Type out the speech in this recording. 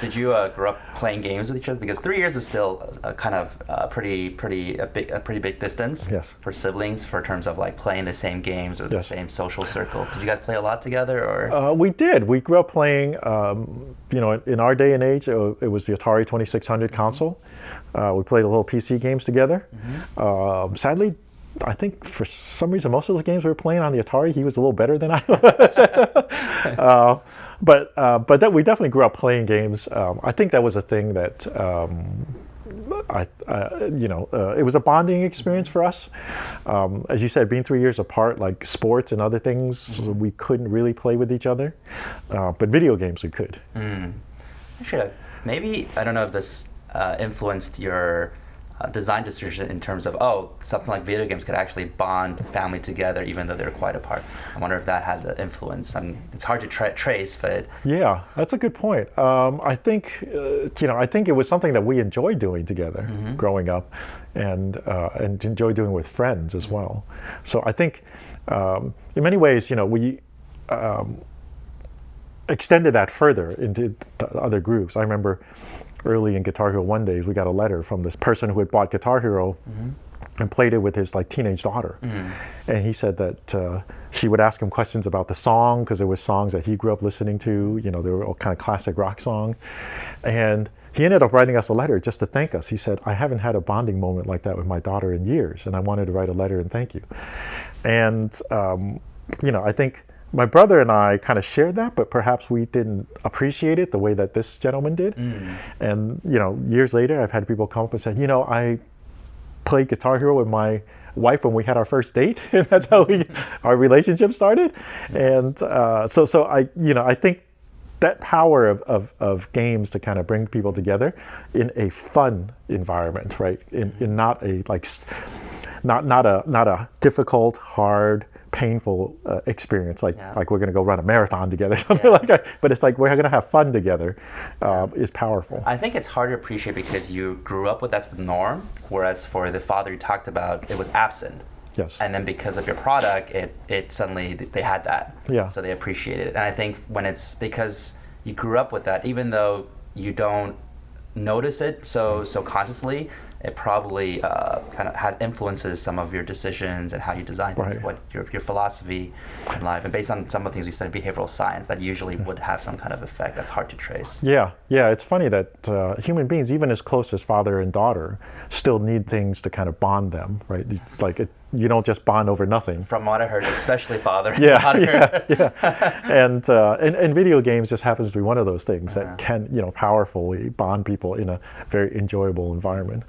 Did you grow up playing games with each other? Because 3 years is still a kind of pretty big distance. Yes. For siblings, for terms of like playing the same games or the same social circles. Did you guys play a lot together, or? We did. We grew up playing. In our day and age, it was the Atari 2600 console. We played a little PC games together. Sadly, I think for some reason most of the games we were playing on the Atari, he was a little better than I was. But that we definitely grew up playing games. I think that was a thing that it was a bonding experience for us. As you said, being 3 years apart, like sports and other things, we couldn't really play with each other. But video games we could. Maybe, I don't know if this influenced your design decision in terms of, something like video games could actually bond family together even though they're quite apart. I wonder if that had an influence. I mean, it's hard to trace, but... Yeah, that's a good point. I think it was something that we enjoyed doing together growing up, and enjoy doing with friends as well. So I think in many ways, we extended that further into the other groups. I remember early in Guitar Hero 1 days, we got a letter from this person who had bought Guitar Hero and played it with his teenage daughter. And he said that she would ask him questions about the song, because there were songs that he grew up listening to. They were all kind of classic rock songs. And he ended up writing us a letter just to thank us. He said, I haven't had a bonding moment like that with my daughter in years, and I wanted to write a letter and thank you. And, I think my brother and I kind of shared that, but perhaps we didn't appreciate it the way that this gentleman did. And, years later, I've had people come up and say, I played Guitar Hero with my wife when we had our first date, and that's how our relationship started. And so I think that power of games to kind of bring people together in a fun environment, right? In not a not a difficult, hard, painful experience, like we're going to go run a marathon together, something like that. But it's like we're going to have fun together, is powerful. I think it's hard to appreciate because you grew up with that's the norm, whereas for the father you talked about, it was absent. Yes. And then because of your product, it suddenly they had that. Yeah. So they appreciated it. And I think when it's because you grew up with that, even though you don't notice it so consciously, it probably kind of influences some of your decisions and how you design things, what your philosophy in life. And based on some of the things we study, behavioral science, that usually would have some kind of effect that's hard to trace. Yeah. It's funny that human beings, even as close as father and daughter, still need things to kind of bond them, right? It's like you don't just bond over nothing. From what I heard, especially father and daughter. And video games just happens to be one of those things that can, powerfully bond people in a very enjoyable environment.